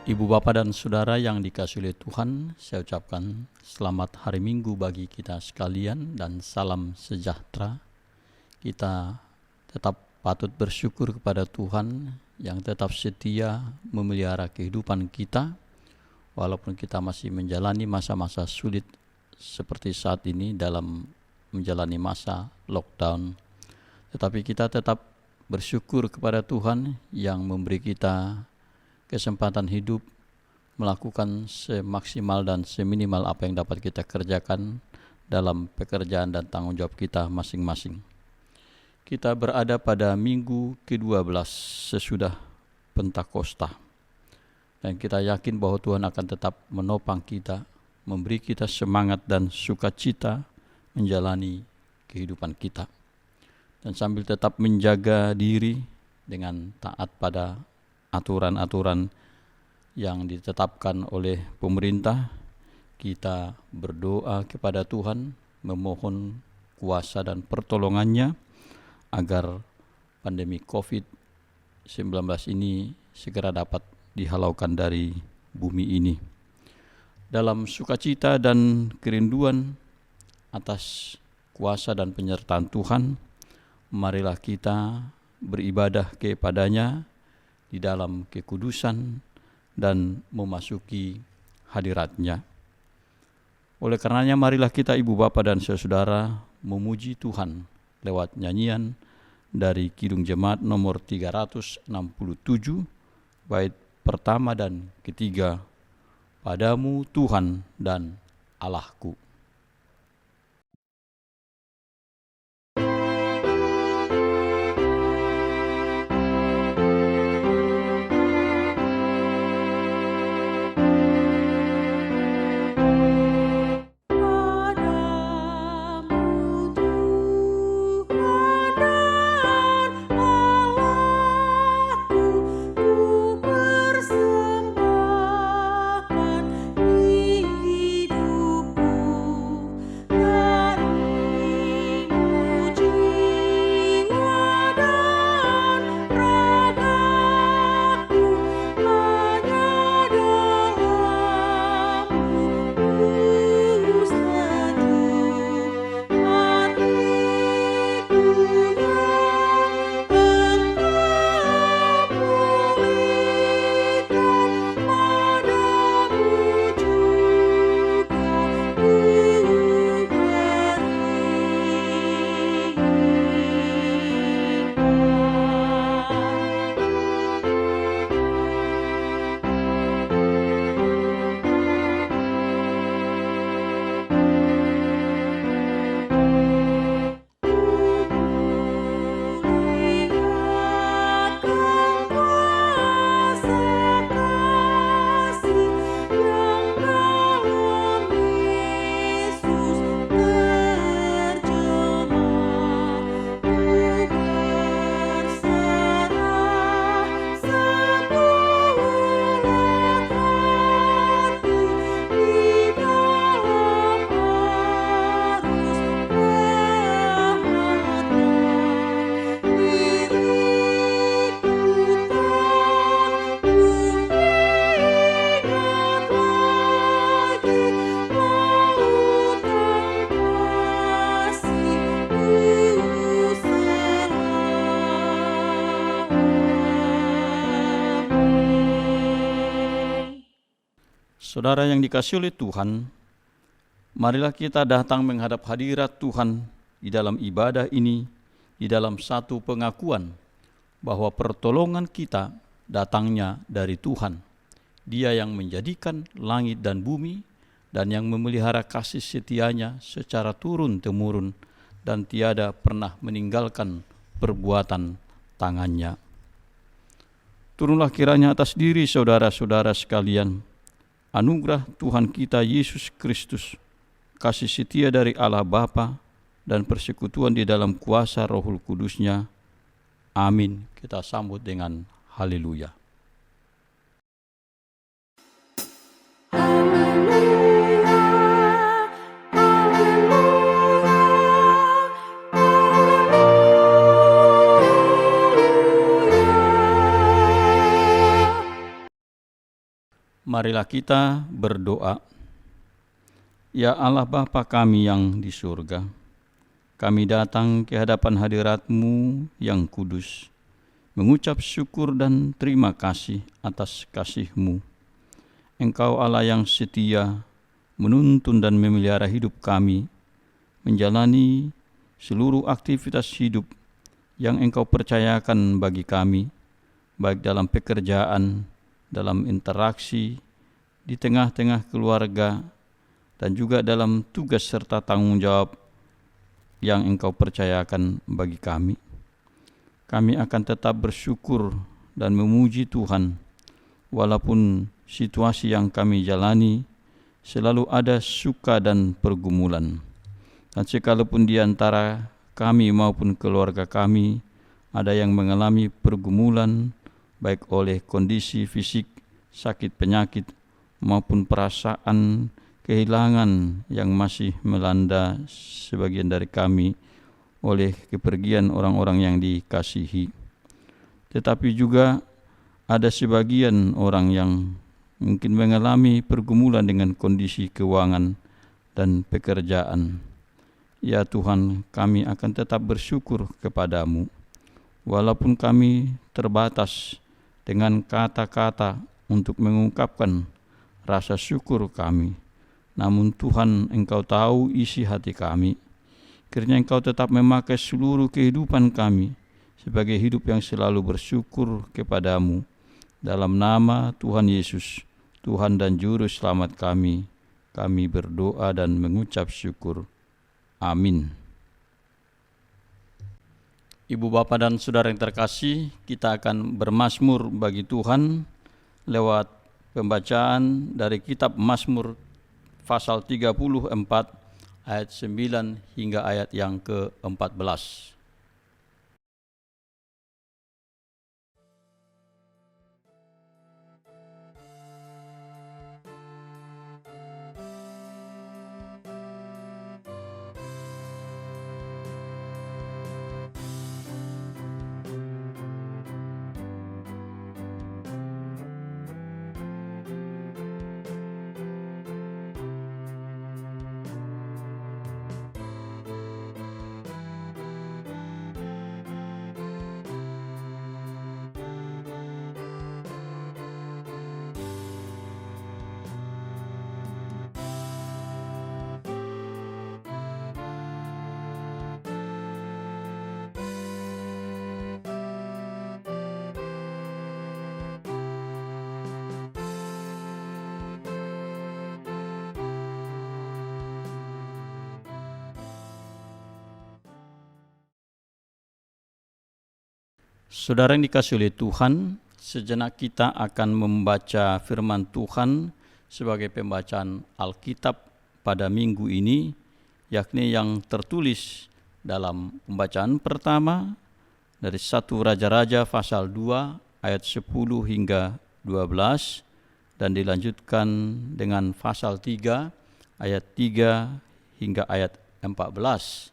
Ibu Bapa dan Saudara yang dikasihi oleh Tuhan, saya ucapkan selamat hari Minggu bagi kita sekalian dan salam sejahtera. Kita tetap patut bersyukur kepada Tuhan yang tetap setia memelihara kehidupan kita, walaupun kita masih menjalani masa-masa sulit seperti saat ini dalam menjalani masa lockdown. Tetapi kita tetap bersyukur kepada Tuhan yang memberi kita kesempatan hidup, melakukan semaksimal dan seminimal apa yang dapat kita kerjakan dalam pekerjaan dan tanggung jawab kita masing-masing. Kita berada pada minggu ke-12 sesudah Pentakosta, dan kita yakin bahwa Tuhan akan tetap menopang kita, memberi kita semangat dan sukacita menjalani kehidupan kita, dan sambil tetap menjaga diri dengan taat pada aturan-aturan yang ditetapkan oleh pemerintah. Kita berdoa kepada Tuhan, memohon kuasa dan pertolongannya agar pandemi COVID-19 ini segera dapat dihalaukan dari bumi ini. Dalam sukacita dan kerinduan atas kuasa dan penyertaan Tuhan, marilah kita beribadah kepadanya di dalam kekudusan dan memasuki hadirat-Nya. Oleh karenanya marilah kita Ibu Bapa dan Saudara memuji Tuhan lewat nyanyian dari Kidung Jemaat nomor 367, bait pertama dan ketiga, Padamu Tuhan dan Allahku. Saudara yang dikasihi oleh Tuhan, marilah kita datang menghadap hadirat Tuhan di dalam ibadah ini, di dalam satu pengakuan bahwa pertolongan kita datangnya dari Tuhan. Dia yang menjadikan langit dan bumi dan yang memelihara kasih setianya secara turun-temurun dan tiada pernah meninggalkan perbuatan tangannya. Turunlah kiranya atas diri saudara-saudara sekalian anugerah Tuhan kita Yesus Kristus, kasih setia dari Allah Bapa, dan persekutuan di dalam kuasa Rohul Kudus-Nya. Amin. Kita sambut dengan haleluya. Marilah kita berdoa. Ya Allah Bapa kami yang di surga, kami datang ke hadapan hadirat-Mu yang kudus, mengucap syukur dan terima kasih atas kasih-Mu. Engkau Allah yang setia, menuntun dan memelihara hidup kami, menjalani seluruh aktivitas hidup yang Engkau percayakan bagi kami, baik dalam pekerjaan, dalam interaksi, di tengah-tengah keluarga, dan juga dalam tugas serta tanggung jawab yang Engkau percayakan bagi kami. Kami akan tetap bersyukur dan memuji Tuhan, walaupun situasi yang kami jalani selalu ada suka dan pergumulan. Dan sekalipun di antara kami maupun keluarga kami ada yang mengalami pergumulan, baik oleh kondisi fisik, sakit penyakit, maupun perasaan kehilangan yang masih melanda sebagian dari kami oleh kepergian orang-orang yang dikasihi. Tetapi juga ada sebagian orang yang mungkin mengalami pergumulan dengan kondisi keuangan dan pekerjaan. Ya Tuhan, kami akan tetap bersyukur kepadamu, walaupun kami terbatas dengan kata-kata untuk mengungkapkan rasa syukur kami. Namun Tuhan, Engkau tahu isi hati kami. Kiranya Engkau tetap memakai seluruh kehidupan kami sebagai hidup yang selalu bersyukur kepadamu. Dalam nama Tuhan Yesus, Tuhan dan Juru Selamat kami berdoa dan mengucap syukur. Amin. Ibu bapa dan saudara yang terkasih, kita akan bermazmur bagi Tuhan lewat pembacaan dari kitab Mazmur pasal 34 ayat 9 hingga ayat yang ke-14. Saudara yang dikasihi oleh Tuhan, sejenak kita akan membaca firman Tuhan sebagai pembacaan Alkitab pada minggu ini, yakni yang tertulis dalam pembacaan pertama dari 1 Raja-Raja pasal 2 ayat 10 hingga 12 dan dilanjutkan dengan pasal 3 ayat 3 hingga ayat 14.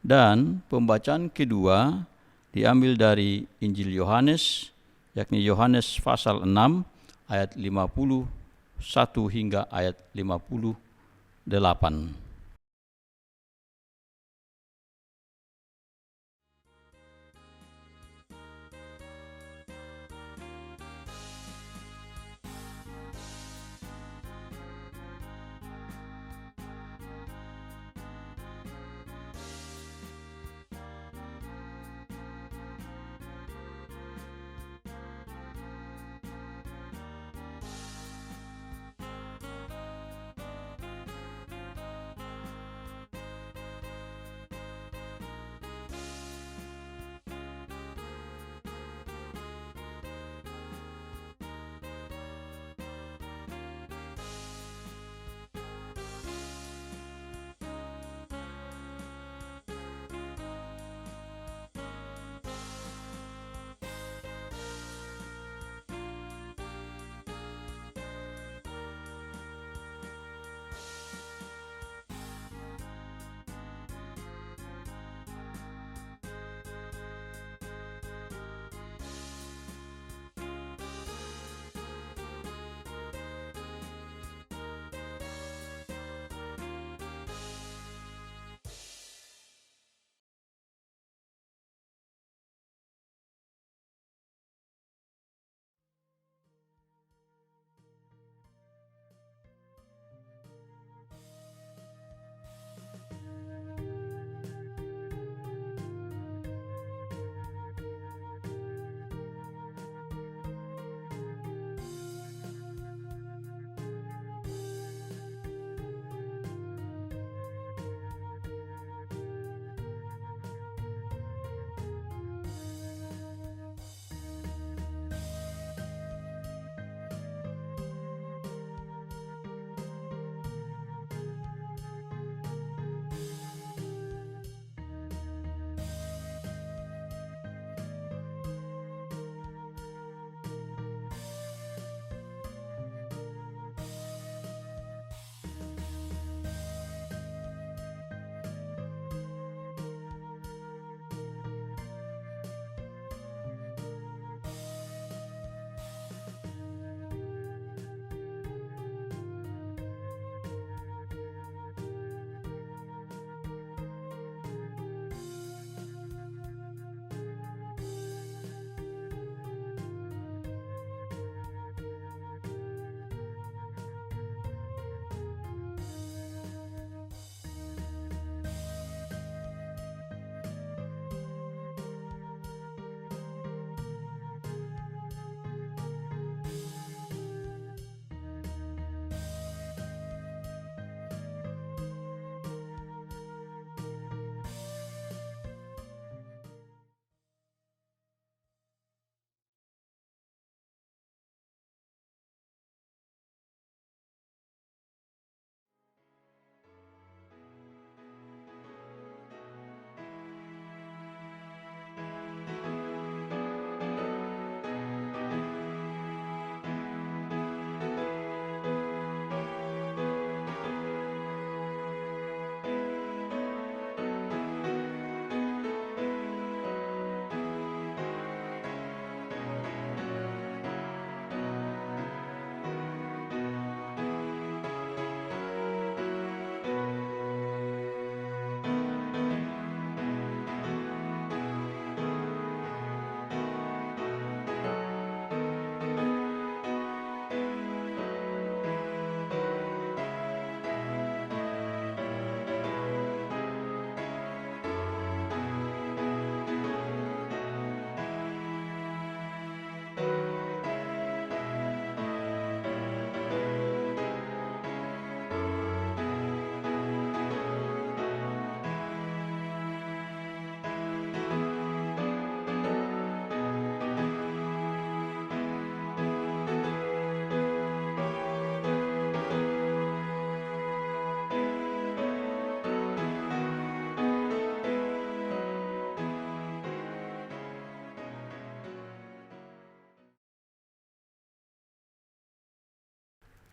Dan pembacaan kedua diambil dari Injil Yohanes, yakni Yohanes pasal 6 ayat 51 hingga ayat 58.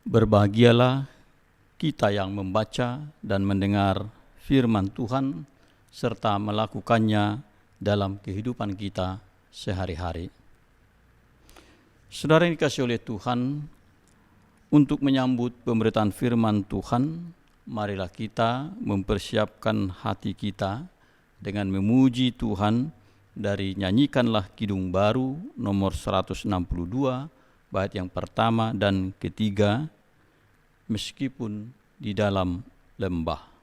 Berbahagialah kita yang membaca dan mendengar firman Tuhan serta melakukannya dalam kehidupan kita sehari-hari. Saudara yang dikasihi oleh Tuhan, untuk menyambut pemberitaan firman Tuhan, marilah kita mempersiapkan hati kita dengan memuji Tuhan dari Nyanyikanlah Kidung Baru nomor 162, bait yang pertama dan ketiga, meskipun di dalam lembah.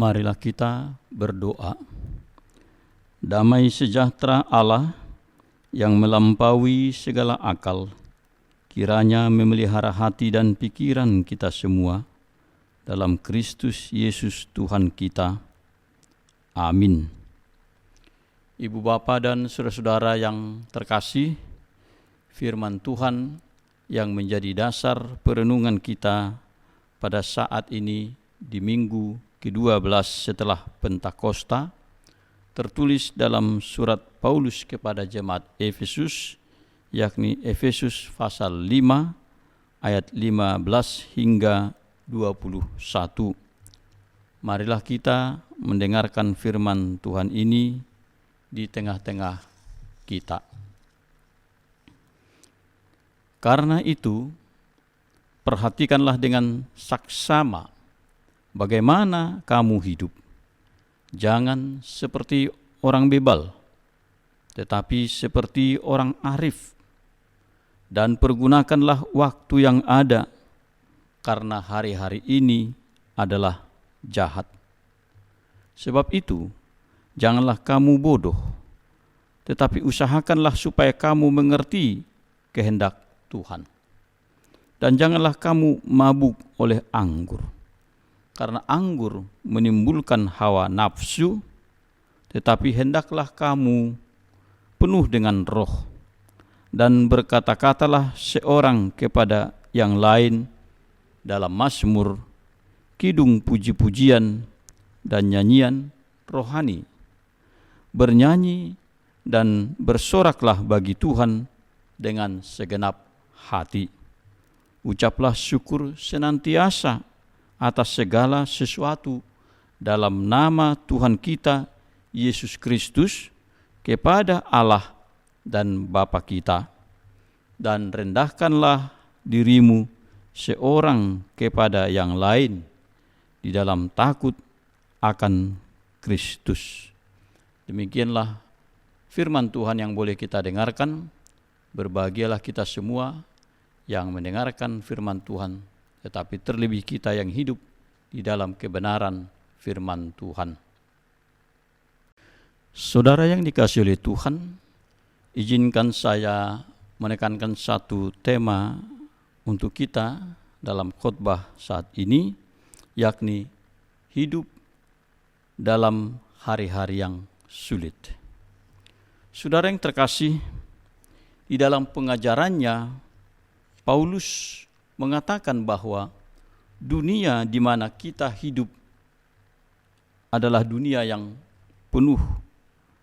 Marilah kita berdoa. Damai sejahtera Allah yang melampaui segala akal, kiranya memelihara hati dan pikiran kita semua dalam Kristus Yesus Tuhan kita. Amin. Ibu bapa dan saudara-saudara yang terkasih, firman Tuhan yang menjadi dasar perenungan kita pada saat ini di minggu ke-12 setelah Pentakosta, tertulis dalam surat Paulus kepada jemaat Efesus, yakni Efesus pasal 5 ayat 15 hingga 21. Marilah kita mendengarkan firman Tuhan ini di tengah-tengah kita. Karena itu, perhatikanlah dengan saksama bagaimana kamu hidup. Jangan seperti orang bebal, tetapi seperti orang arif. Dan pergunakanlah waktu yang ada, karena hari-hari ini adalah jahat. Sebab itu, janganlah kamu bodoh, tetapi usahakanlah supaya kamu mengerti kehendak Tuhan. Dan janganlah kamu mabuk oleh anggur, karena anggur menimbulkan hawa nafsu, tetapi hendaklah kamu penuh dengan roh, dan berkata-katalah seorang kepada yang lain dalam mazmur, kidung puji-pujian, dan nyanyian rohani. Bernyanyi dan bersoraklah bagi Tuhan dengan segenap hati. Ucaplah syukur senantiasa atas segala sesuatu dalam nama Tuhan kita Yesus Kristus kepada Allah dan Bapa kita, dan rendahkanlah dirimu seorang kepada yang lain di dalam takut akan Kristus. Demikianlah firman Tuhan yang boleh kita dengarkan. Berbahagialah kita semua yang mendengarkan firman Tuhan, tetapi terlebih kita yang hidup di dalam kebenaran firman Tuhan. Saudara yang dikasihi oleh Tuhan, izinkan saya menekankan satu tema untuk kita dalam khotbah saat ini, yakni hidup dalam hari-hari yang sulit. Saudara yang terkasih, di dalam pengajarannya Paulus mengatakan bahwa dunia di mana kita hidup adalah dunia yang penuh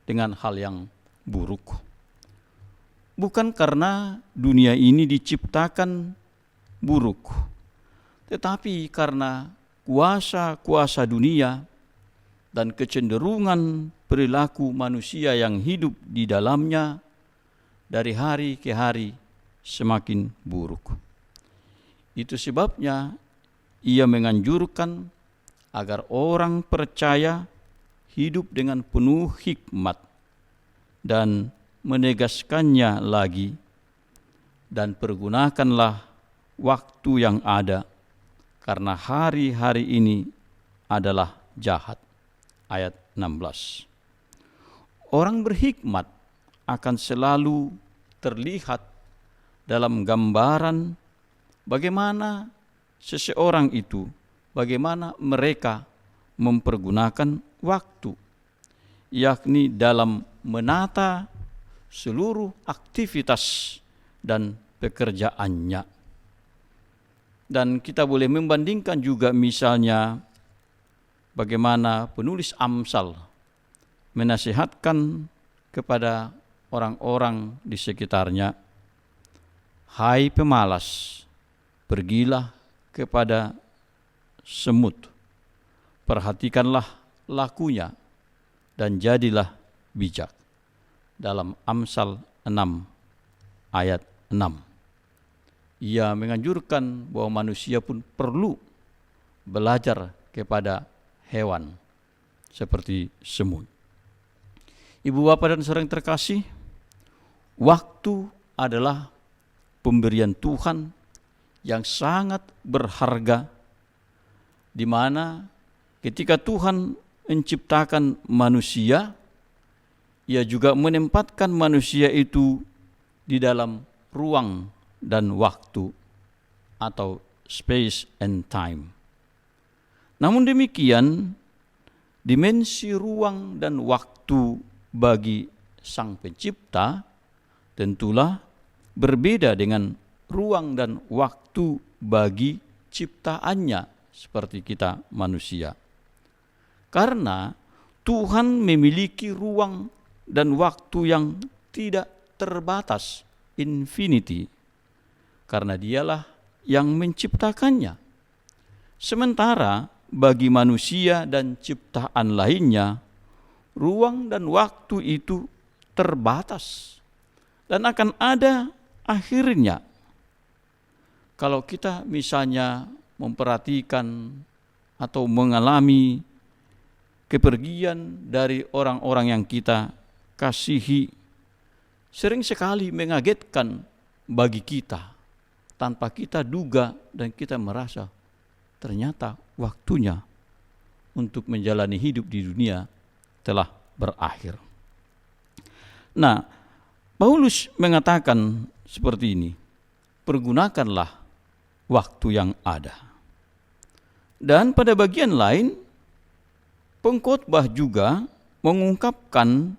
dengan hal yang buruk. Bukan karena dunia ini diciptakan buruk, tetapi karena kuasa-kuasa dunia dan kecenderungan perilaku manusia yang hidup di dalamnya dari hari ke hari semakin buruk. Itu sebabnya ia menganjurkan agar orang percaya hidup dengan penuh hikmat dan menegaskannya lagi, dan pergunakanlah waktu yang ada karena hari-hari ini adalah jahat. Ayat 16. Orang berhikmat akan selalu terlihat dalam gambaran bagaimana seseorang itu, bagaimana mereka mempergunakan waktu, yakni dalam menata seluruh aktivitas dan pekerjaannya. Dan kita boleh membandingkan juga misalnya bagaimana penulis Amsal menasihatkan kepada orang-orang di sekitarnya, "Hai pemalas, pergilah kepada semut, perhatikanlah lakunya dan jadilah bijak." Dalam Amsal 6 ayat 6. Ia menganjurkan bahwa manusia pun perlu belajar kepada hewan seperti semut. Ibu bapak dan saudara yang terkasih, waktu adalah pemberian Tuhan yang sangat berharga, di mana ketika Tuhan menciptakan manusia, ia juga menempatkan manusia itu di dalam ruang dan waktu atau space and time. Namun demikian, dimensi ruang dan waktu bagi Sang Pencipta tentulah berbeda dengan ruang dan waktu bagi ciptaannya seperti kita manusia. Karena Tuhan memiliki ruang dan waktu yang tidak terbatas, infinity, karena dialah yang menciptakannya. Sementara bagi manusia dan ciptaan lainnya, ruang dan waktu itu terbatas dan akan ada akhirnya. Kalau kita misalnya memperhatikan atau mengalami kepergian dari orang-orang yang kita kasihi, sering sekali mengagetkan bagi kita tanpa kita duga, dan kita merasa ternyata waktunya untuk menjalani hidup di dunia telah berakhir. Nah, Paulus mengatakan seperti ini, pergunakanlah waktu yang ada. Dan pada bagian lain, pengkhotbah juga mengungkapkan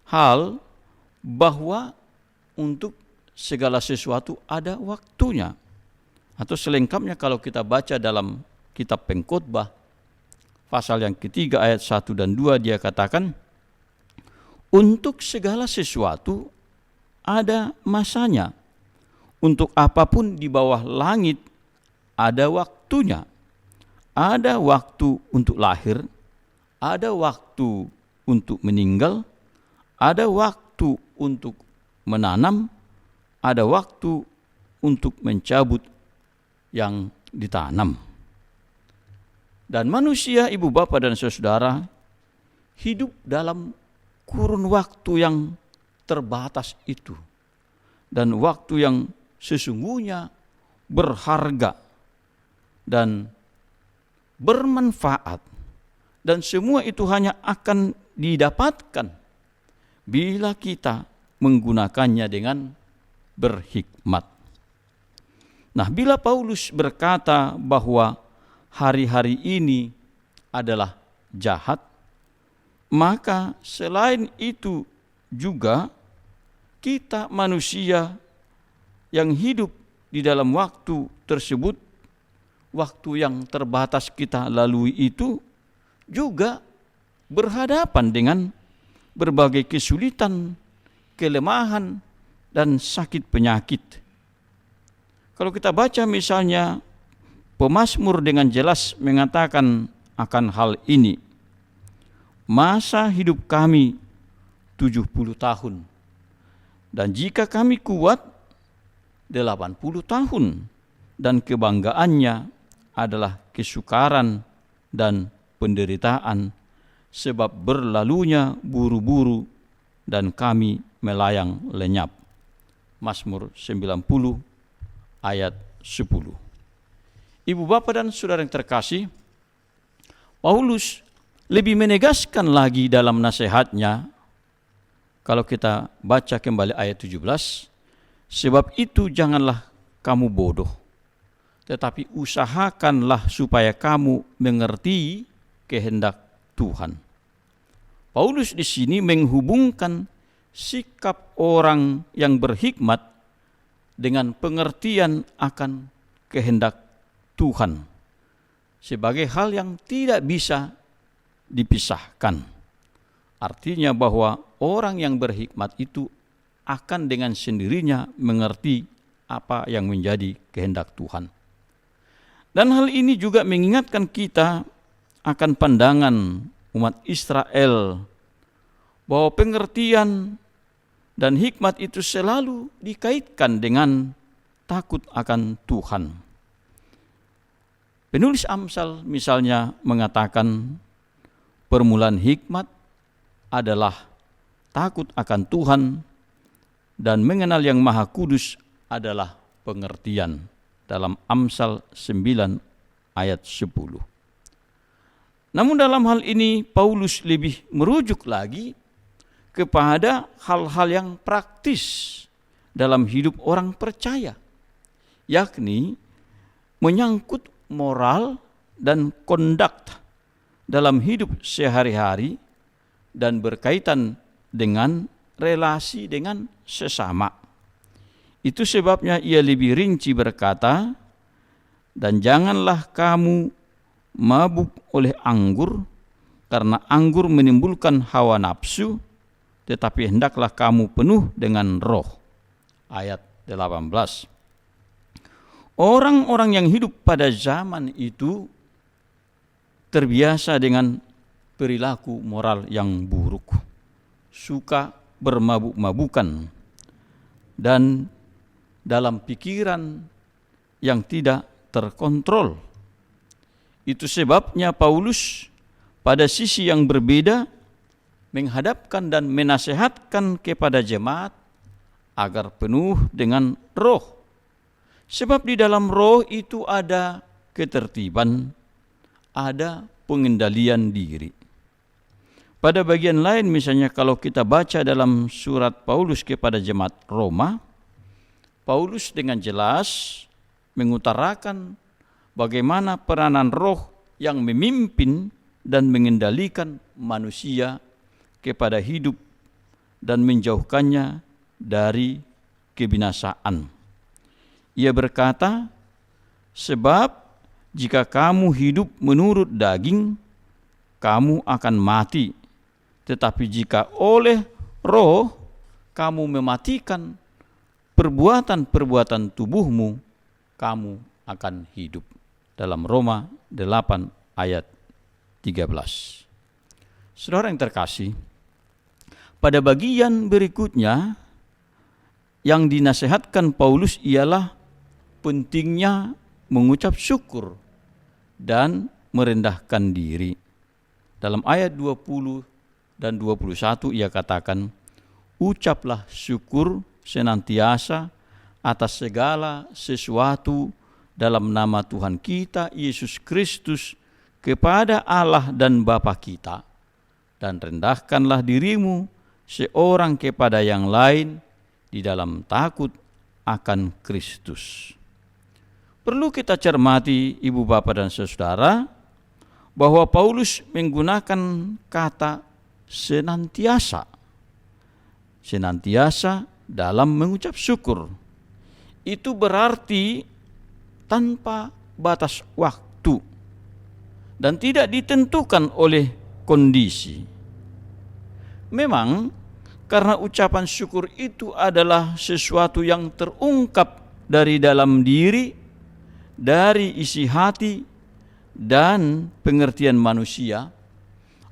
hal bahwa untuk segala sesuatu ada waktunya. Atau selengkapnya kalau kita baca dalam kitab Pengkhotbah pasal yang ketiga ayat 1 dan 2, dia katakan, untuk segala sesuatu ada masanya. Untuk apapun di bawah langit ada waktunya. Ada waktu untuk lahir, ada waktu untuk meninggal, ada waktu untuk menanam, ada waktu untuk mencabut yang ditanam. Dan manusia, ibu bapa dan saudara, hidup dalam kurun waktu yang terbatas itu, dan waktu yang sesungguhnya berharga dan bermanfaat, dan semua itu hanya akan didapatkan bila kita menggunakannya dengan berhikmat. Nah, bila Paulus berkata bahwa hari-hari ini adalah jahat, maka selain itu juga kita manusia yang hidup di dalam waktu tersebut, waktu yang terbatas kita lalui itu juga berhadapan dengan berbagai kesulitan, kelemahan, dan sakit penyakit. Kalau kita baca misalnya pemazmur dengan jelas mengatakan akan hal ini. Masa hidup kami 70 tahun, dan jika kami kuat 80 tahun, dan kebanggaannya adalah kesukaran dan penderitaan, sebab berlalunya buru-buru dan kami melayang lenyap. Mazmur 90 ayat 10. Ibu bapak dan saudara yang terkasih, Paulus lebih menegaskan lagi dalam nasihatnya. Kalau kita baca kembali ayat 17, sebab itu janganlah kamu bodoh, tetapi usahakanlah supaya kamu mengerti kehendak Tuhan. Paulus di sini menghubungkan sikap orang yang berhikmat dengan pengertian akan kehendak Tuhan sebagai hal yang tidak bisa dipisahkan. Artinya bahwa orang yang berhikmat itu akan dengan sendirinya mengerti apa yang menjadi kehendak Tuhan. Dan hal ini juga mengingatkan kita akan pandangan umat Israel bahwa pengertian dan hikmat itu selalu dikaitkan dengan takut akan Tuhan. Penulis Amsal misalnya mengatakan permulaan hikmat adalah takut akan Tuhan, dan mengenal yang Maha Kudus adalah pengertian, dalam Amsal 9 ayat 10. Namun dalam hal ini Paulus lebih merujuk lagi kepada hal-hal yang praktis dalam hidup orang percaya, yakni menyangkut moral dan kondak dalam hidup sehari-hari dan berkaitan dengan relasi dengan sesama. Itu sebabnya ia lebih rinci berkata, dan janganlah kamu mabuk oleh anggur, karena anggur menimbulkan hawa nafsu, tetapi hendaklah kamu penuh dengan roh. Ayat 18. Orang-orang yang hidup pada zaman itu terbiasa dengan perilaku moral yang buruk, suka bermabuk-mabukan, dan dalam pikiran yang tidak terkontrol. Itu sebabnya Paulus pada sisi yang berbeda menghadapkan dan menasehatkan kepada jemaat agar penuh dengan roh. Sebab di dalam roh itu ada ketertiban, ada pengendalian diri. Pada bagian lain misalnya kalau kita baca dalam surat Paulus kepada jemaat Roma, Paulus dengan jelas mengutarakan bagaimana peranan roh yang memimpin dan mengendalikan manusia kepada hidup dan menjauhkannya dari kebinasaan. Ia berkata, sebab jika kamu hidup menurut daging, kamu akan mati. Tetapi jika oleh roh kamu mematikan perbuatan-perbuatan tubuhmu, kamu akan hidup. Dalam Roma 8 ayat 13. Saudara yang terkasih, pada bagian berikutnya yang dinasihatkan Paulus ialah pentingnya mengucap syukur dan merendahkan diri. Dalam ayat 20 dan 21 ia katakan, ucaplah syukur senantiasa atas segala sesuatu dalam nama Tuhan kita Yesus Kristus kepada Allah dan Bapa kita, dan rendahkanlah dirimu seorang kepada yang lain di dalam takut akan Kristus. Perlu kita cermati ibu bapak dan saudara bahwa Paulus menggunakan kata senantiasa. Senantiasa dalam mengucap syukur. Itu berarti tanpa batas waktu dan tidak ditentukan oleh kondisi. Memang karena ucapan syukur itu adalah sesuatu yang terungkap dari dalam diri, dari isi hati dan pengertian manusia,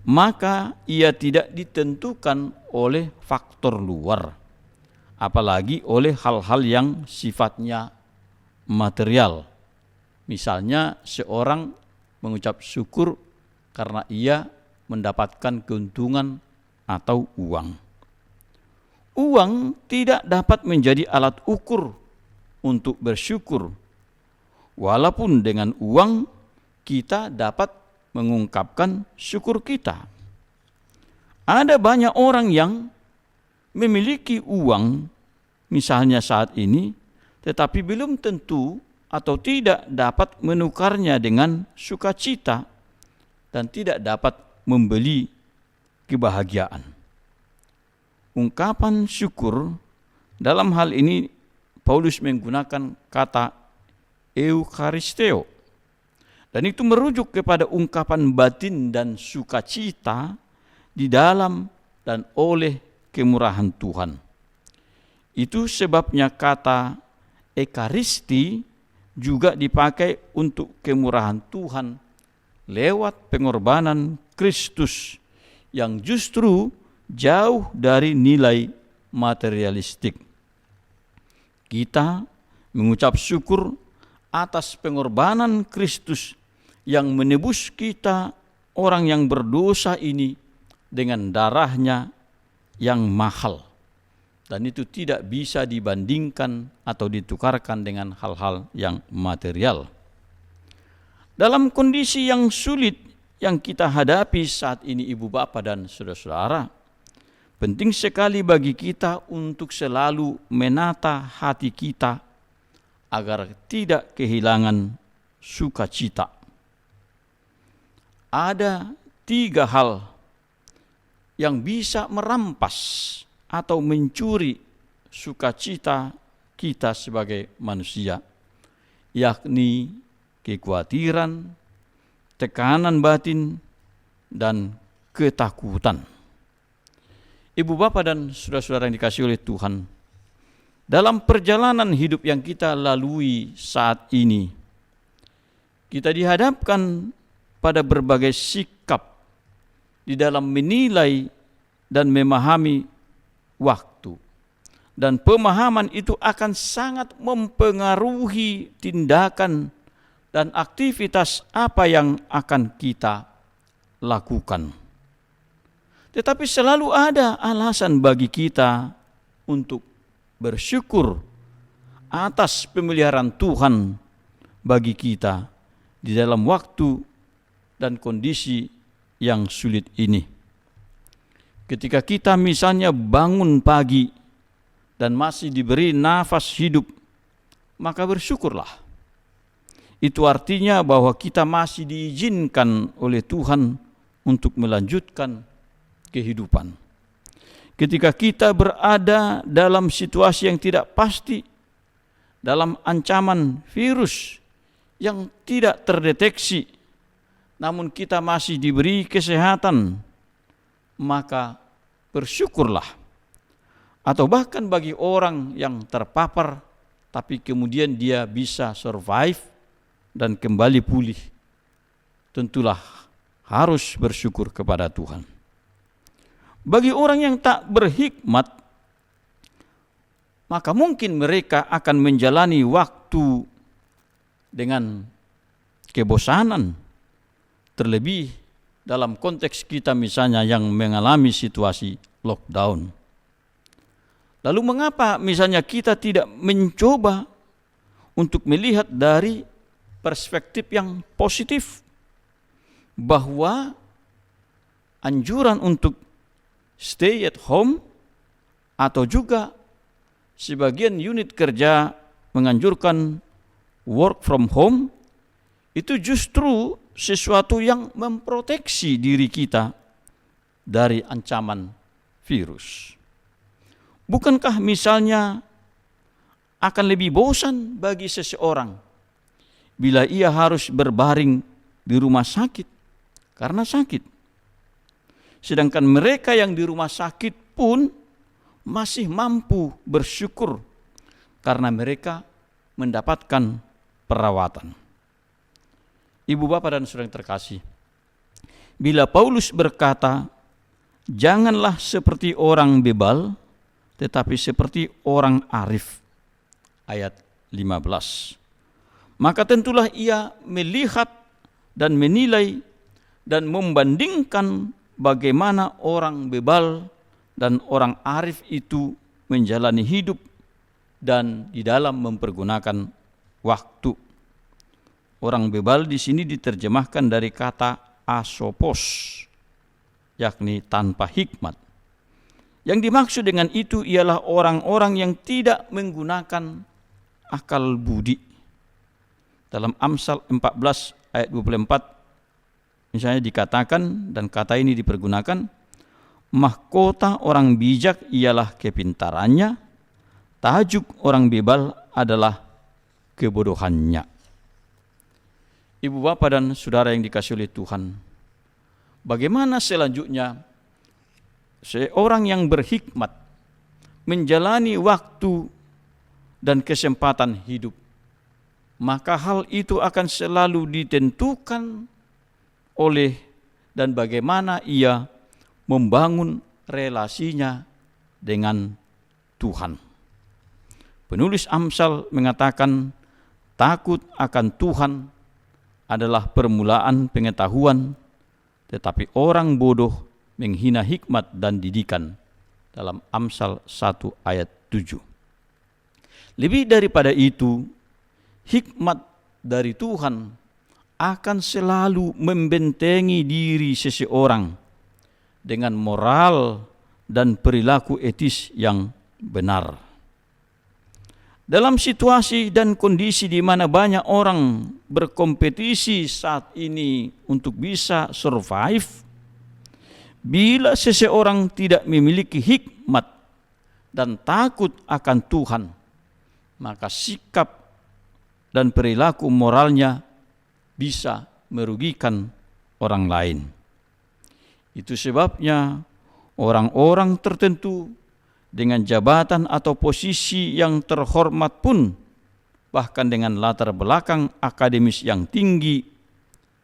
maka ia tidak ditentukan oleh faktor luar, apalagi oleh hal-hal yang sifatnya material. Misalnya seorang mengucap syukur karena ia mendapatkan keuntungan atau uang. Uang tidak dapat menjadi alat ukur untuk bersyukur. Walaupun dengan uang kita dapat mengungkapkan syukur kita. Ada banyak orang yang memiliki uang, misalnya saat ini, tetapi belum tentu atau tidak dapat menukarnya dengan sukacita dan tidak dapat membeli kebahagiaan. Ungkapan syukur dalam hal ini Paulus menggunakan kata eukaristeo, dan itu merujuk kepada ungkapan batin dan sukacita di dalam dan oleh kemurahan Tuhan. Itu sebabnya kata ekaristi juga dipakai untuk kemurahan Tuhan lewat pengorbanan Kristus yang justru jauh dari nilai materialistik. Kita mengucap syukur atas pengorbanan Kristus yang menebus kita orang yang berdosa ini dengan darahnya yang mahal. Dan itu tidak bisa dibandingkan atau ditukarkan dengan hal-hal yang material. Dalam kondisi yang sulit yang kita hadapi saat ini ibu bapak dan saudara-saudara, penting sekali bagi kita untuk selalu menata hati kita agar tidak kehilangan sukacita. Ada 3 hal yang bisa merampas atau mencuri sukacita kita sebagai manusia, yakni kekhawatiran, tekanan batin, dan ketakutan. Ibu bapak dan saudara-saudara yang dikasihi oleh Tuhan, dalam perjalanan hidup yang kita lalui saat ini, kita dihadapkan pada berbagai sikap di dalam menilai dan memahami waktu. Dan pemahaman itu akan sangat mempengaruhi tindakan dan aktivitas apa yang akan kita lakukan. Tetapi selalu ada alasan bagi kita untuk bersyukur atas pemeliharaan Tuhan bagi kita di dalam waktu dan kondisi yang sulit ini. Ketika kita misalnya bangun pagi dan masih diberi nafas hidup, maka bersyukurlah. Itu artinya bahwa kita masih diizinkan oleh Tuhan untuk melanjutkan kehidupan. Ketika kita berada dalam situasi yang tidak pasti, dalam ancaman virus yang tidak terdeteksi, namun kita masih diberi kesehatan, maka bersyukurlah. Atau bahkan bagi orang yang terpapar, tapi kemudian dia bisa survive dan kembali pulih, tentulah harus bersyukur kepada Tuhan. Bagi orang yang tak berhikmat, maka mungkin mereka akan menjalani waktu dengan kebosanan, terlebih dalam konteks kita misalnya yang mengalami situasi lockdown. Lalu mengapa misalnya kita tidak mencoba untuk melihat dari perspektif yang positif bahwa anjuran untuk stay at home atau juga sebagian unit kerja menganjurkan work from home itu justru sesuatu yang memproteksi diri kita dari ancaman virus. Bukankah misalnya akan lebih bosan bagi seseorang bila ia harus berbaring di rumah sakit karena sakit, sedangkan mereka yang di rumah sakit pun masih mampu bersyukur karena mereka mendapatkan perawatan. Ibu bapak dan saudara yang terkasih, bila Paulus berkata, janganlah seperti orang bebal, tetapi seperti orang arif, ayat 15. Maka tentulah ia melihat dan menilai dan membandingkan bagaimana orang bebal dan orang arif itu menjalani hidup dan di dalam mempergunakan waktu. Orang bebal di sini diterjemahkan dari kata asopos, yakni tanpa hikmat. Yang dimaksud dengan itu ialah orang-orang yang tidak menggunakan akal budi. Dalam Amsal 14 ayat 24 misalnya dikatakan, dan kata ini dipergunakan, mahkota orang bijak ialah kepintarannya, tajuk orang bebal adalah kebodohannya. Ibu bapak dan saudara yang dikasihi oleh Tuhan, bagaimana selanjutnya seorang yang berhikmat menjalani waktu dan kesempatan hidup? Maka hal itu akan selalu ditentukan oleh dan bagaimana ia membangun relasinya dengan Tuhan. Penulis Amsal mengatakan, takut akan Tuhan adalah permulaan pengetahuan, tetapi orang bodoh menghina hikmat dan didikan, dalam Amsal 1 ayat 7. Lebih daripada itu, hikmat dari Tuhan akan selalu membentengi diri seseorang dengan moral dan perilaku etis yang benar. Dalam situasi dan kondisi di mana banyak orang berkompetisi saat ini untuk bisa survive, bila seseorang tidak memiliki hikmat dan takut akan Tuhan, maka sikap dan perilaku moralnya bisa merugikan orang lain. Itu sebabnya orang-orang tertentu dengan jabatan atau posisi yang terhormat pun, bahkan dengan latar belakang akademis yang tinggi,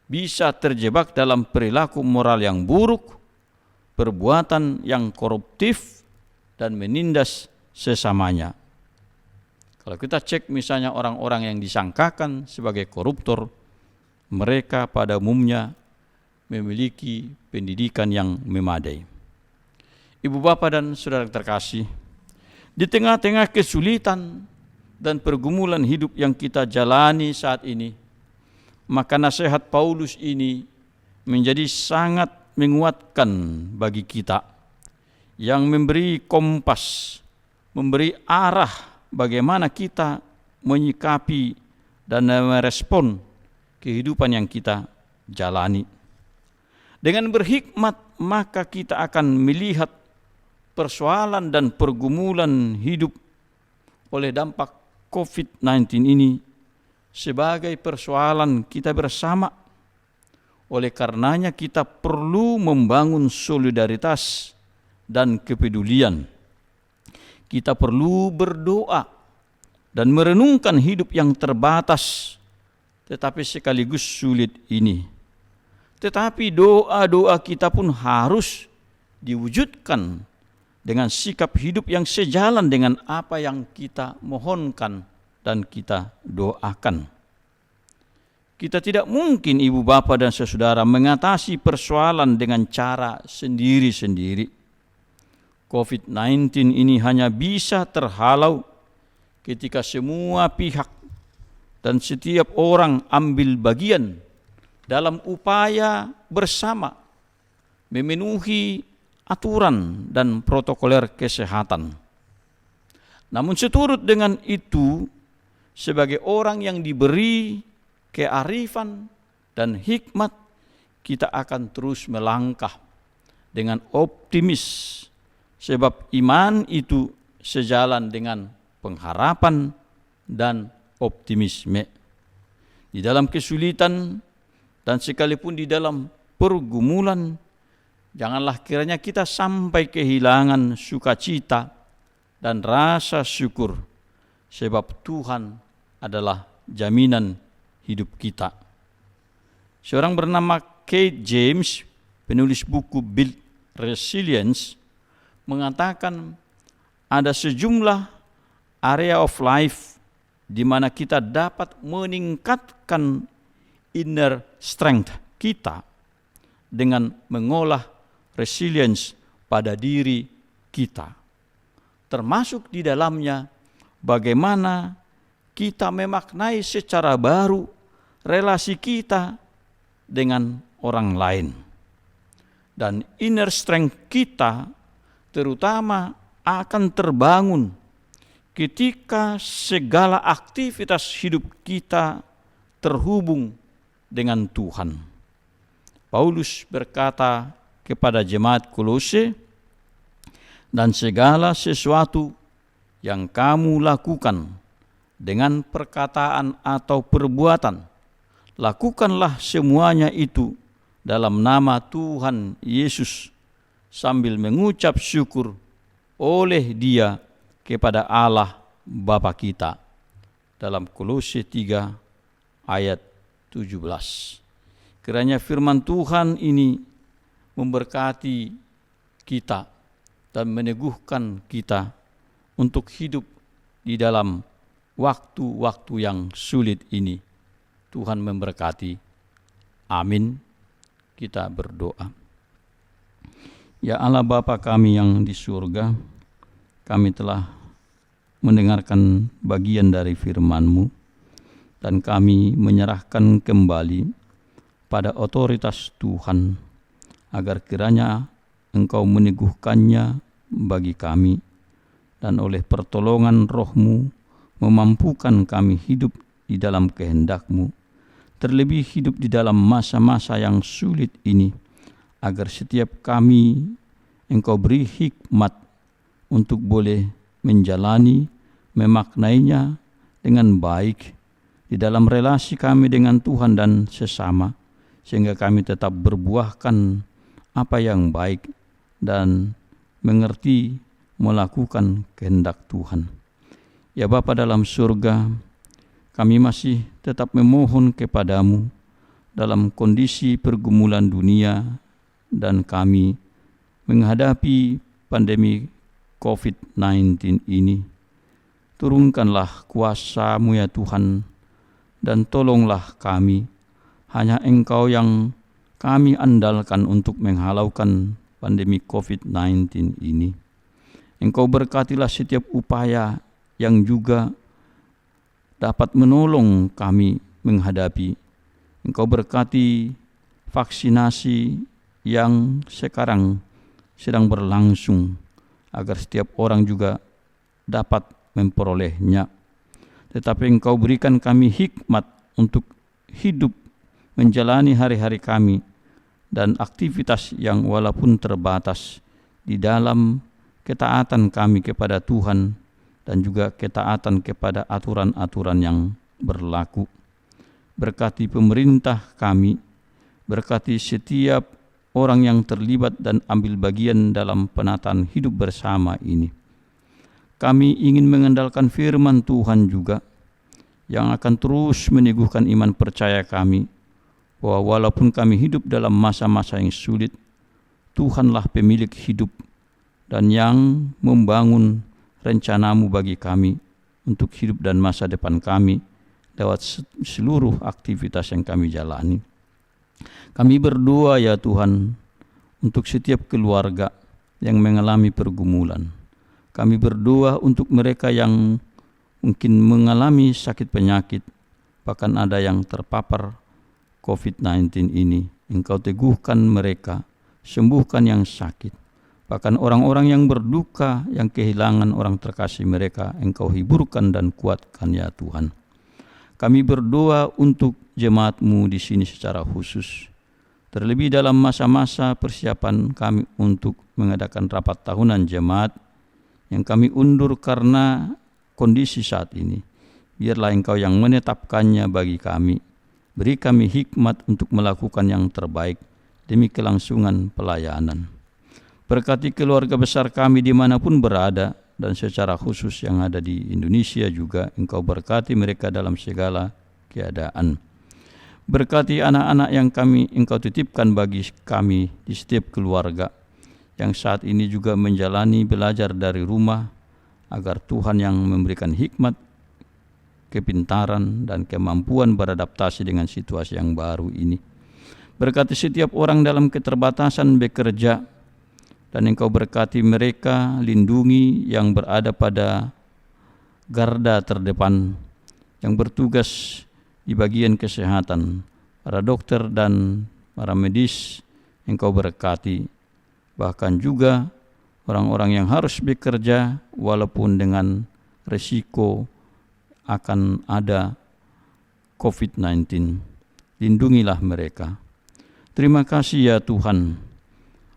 bisa terjebak dalam perilaku moral yang buruk, perbuatan yang koruptif, dan menindas sesamanya. Kalau kita cek misalnya orang-orang yang disangkakan sebagai koruptor, mereka pada umumnya memiliki pendidikan yang memadai. Ibu bapak dan saudara terkasih, di tengah-tengah kesulitan dan pergumulan hidup yang kita jalani saat ini, maka nasihat Paulus ini menjadi sangat menguatkan bagi kita, yang memberi kompas, memberi arah bagaimana kita menyikapi dan merespon kehidupan yang kita jalani. Dengan berhikmat, maka kita akan melihat persoalan dan pergumulan hidup oleh dampak COVID-19 ini sebagai persoalan kita bersama. Oleh karenanya kita perlu membangun solidaritas dan kepedulian. Kita perlu berdoa dan merenungkan hidup yang terbatas tetapi sekaligus sulit ini. Tetapi doa-doa kita pun harus diwujudkan dengan sikap hidup yang sejalan dengan apa yang kita mohonkan dan kita doakan. Kita tidak mungkin ibu bapa dan saudara mengatasi persoalan dengan cara sendiri-sendiri. COVID-19 ini hanya bisa terhalau ketika semua pihak dan setiap orang ambil bagian dalam upaya bersama memenuhi aturan dan protokoler kesehatan. Namun seturut dengan itu, sebagai orang yang diberi kearifan dan hikmat, kita akan terus melangkah dengan optimis, sebab iman itu sejalan dengan pengharapan dan optimisme. Di dalam kesulitan dan sekalipun di dalam pergumulan, janganlah kiranya kita sampai kehilangan sukacita dan rasa syukur, sebab Tuhan adalah jaminan hidup kita. Seorang bernama Keith James, penulis buku Build Resilience, mengatakan ada sejumlah area of life di mana kita dapat meningkatkan inner strength kita dengan mengolah resilience pada diri kita. Termasuk di dalamnya bagaimana kita memaknai secara baru relasi kita dengan orang lain. Dan inner strength kita terutama akan terbangun ketika segala aktivitas hidup kita terhubung dengan Tuhan. Paulus berkata kepada jemaat Kolose, dan segala sesuatu yang kamu lakukan dengan perkataan atau perbuatan, lakukanlah semuanya itu dalam nama Tuhan Yesus, sambil mengucap syukur oleh Dia kepada Allah Bapa kita. Dalam Kolose 3 ayat 17. Kiranya firman Tuhan ini memberkati kita dan meneguhkan kita untuk hidup di dalam waktu-waktu yang sulit ini. Tuhan memberkati. Amin. Kita berdoa. Ya Allah Bapa kami yang di surga, kami telah mendengarkan bagian dari firman-Mu dan kami menyerahkan kembali pada otoritas Tuhan agar kiranya Engkau meneguhkannya bagi kami dan oleh pertolongan Roh-Mu memampukan kami hidup di dalam kehendak-Mu, terlebih hidup di dalam masa-masa yang sulit ini, agar setiap kami Engkau beri hikmat untuk boleh menjalani, memaknainya dengan baik di dalam relasi kami dengan Tuhan dan sesama, sehingga kami tetap berbuahkan apa yang baik dan mengerti melakukan kehendak Tuhan. Ya Bapa dalam surga, kami masih tetap memohon kepadamu dalam kondisi pergumulan dunia dan kami menghadapi pandemi COVID-19 ini. Turunkanlah kuasa-Mu ya Tuhan, dan tolonglah kami. Hanya Engkau yang kami andalkan untuk menghalaukan pandemi COVID-19 ini. Engkau berkatilah setiap upaya yang juga dapat menolong kami menghadapi. Engkau berkati vaksinasi yang sekarang sedang berlangsung, agar setiap orang juga dapat memperolehnya. Tetapi Engkau berikan kami hikmat untuk hidup menjalani hari-hari kami dan aktivitas yang walaupun terbatas di dalam ketaatan kami kepada Tuhan dan juga ketaatan kepada aturan-aturan yang berlaku. Berkati pemerintah kami, berkati setiap orang yang terlibat dan ambil bagian dalam penataan hidup bersama ini. Kami ingin mengandalkan firman Tuhan juga, yang akan terus meneguhkan iman percaya kami, bahwa walaupun kami hidup dalam masa-masa yang sulit, Tuhanlah pemilik hidup dan yang membangun rencana-Mu bagi kami untuk hidup dan masa depan kami lewat seluruh aktivitas yang kami jalani. Kami berdoa ya Tuhan untuk setiap keluarga yang mengalami pergumulan. Kami berdoa untuk mereka yang mungkin mengalami sakit penyakit, bahkan ada yang terpapar COVID-19 ini. Engkau teguhkan mereka, sembuhkan yang sakit. Bahkan orang-orang yang berduka, yang kehilangan orang terkasih mereka, Engkau hiburkan dan kuatkan ya Tuhan. Kami berdoa untuk jemaat-Mu di sini secara khusus. Terlebih dalam masa-masa persiapan kami untuk mengadakan rapat tahunan jemaat yang kami undur karena kondisi saat ini. Biarlah Engkau yang menetapkannya bagi kami. Beri kami hikmat untuk melakukan yang terbaik demi kelangsungan pelayanan. Berkati keluarga besar kami dimanapun berada, dan secara khusus yang ada di Indonesia juga, Engkau berkati mereka dalam segala keadaan. Berkati anak-anak yang Engkau titipkan bagi kami di setiap keluarga, yang saat ini juga menjalani belajar dari rumah, agar Tuhan yang memberikan hikmat, kepintaran, dan kemampuan beradaptasi dengan situasi yang baru ini. Berkati setiap orang dalam keterbatasan bekerja, dan Engkau berkati mereka, lindungi yang berada pada garda terdepan, yang bertugas di bagian kesehatan, para dokter dan para medis, Engkau berkati. Bahkan juga orang-orang yang harus bekerja walaupun dengan resiko akan ada COVID-19. Lindungilah mereka. Terima kasih ya Tuhan.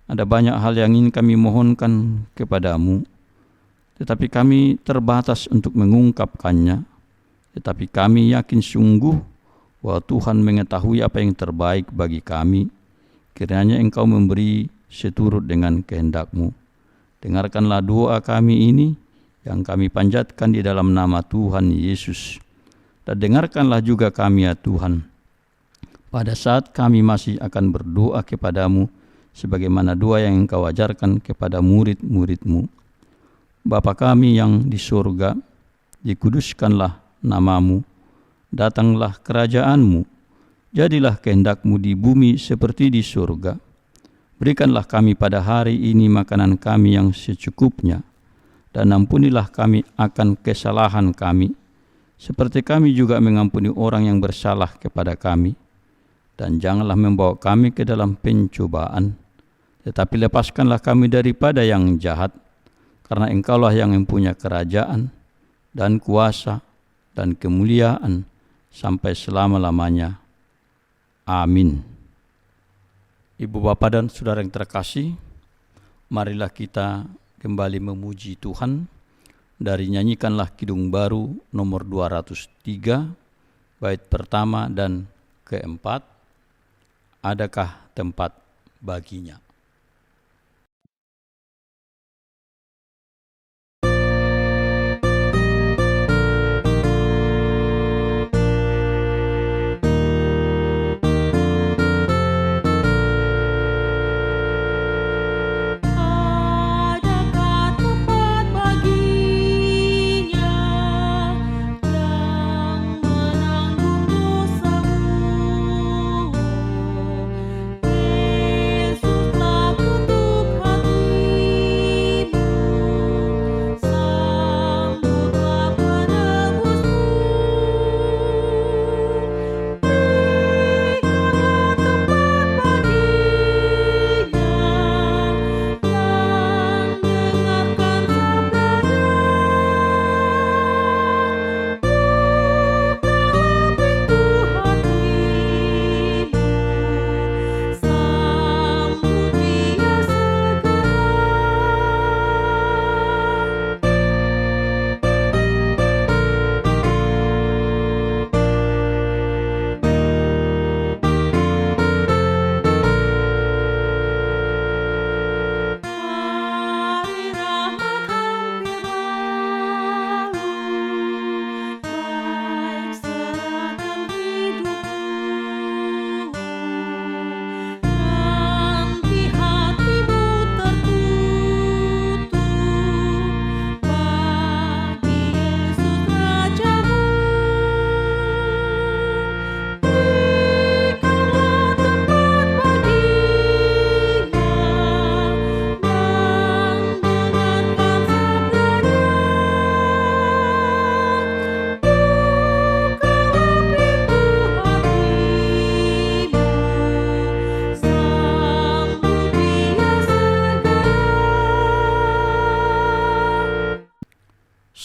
Ada banyak hal yang ingin kami mohonkan kepadamu, tetapi kami terbatas untuk mengungkapkannya. Tetapi kami yakin sungguh bahwa Tuhan mengetahui apa yang terbaik bagi kami. Kiranya Engkau memberi seturut dengan kehendak-Mu. Dengarkanlah doa kami ini yang kami panjatkan di dalam nama Tuhan Yesus. Dan dengarkanlah juga kami ya Tuhan, pada saat kami masih akan berdoa kepadamu, sebagaimana doa yang Engkau ajarkan kepada murid-murid-Mu. Bapa kami yang di surga, dikuduskanlah nama-Mu, datanglah kerajaan-Mu, jadilah kehendak-Mu di bumi seperti di surga. Berikanlah kami pada hari ini makanan kami yang secukupnya, dan ampunilah kami akan kesalahan kami, seperti kami juga mengampuni orang yang bersalah kepada kami. Dan janganlah membawa kami ke dalam pencobaan, tetapi lepaskanlah kami daripada yang jahat, karena Engkaulah yang mempunyai kerajaan dan kuasa dan kemuliaan sampai selama-lamanya. Amin. Ibu bapa dan saudara yang terkasih, marilah kita kembali memuji Tuhan dari nyanyikanlah Kidung Baru nomor 203, bait pertama dan keempat, adakah tempat baginya. Yesus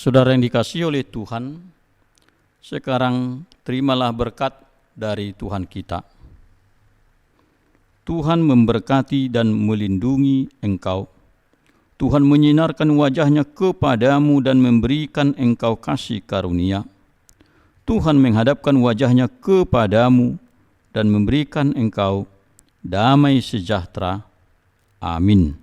Saudara yang dikasihi oleh Tuhan, sekarang terimalah berkat dari Tuhan kita. Tuhan memberkati dan melindungi engkau. Tuhan menyinarkan wajahnya kepadamu dan memberikan engkau kasih karunia. Tuhan menghadapkan wajahnya kepadamu dan memberikan engkau damai sejahtera. Amin.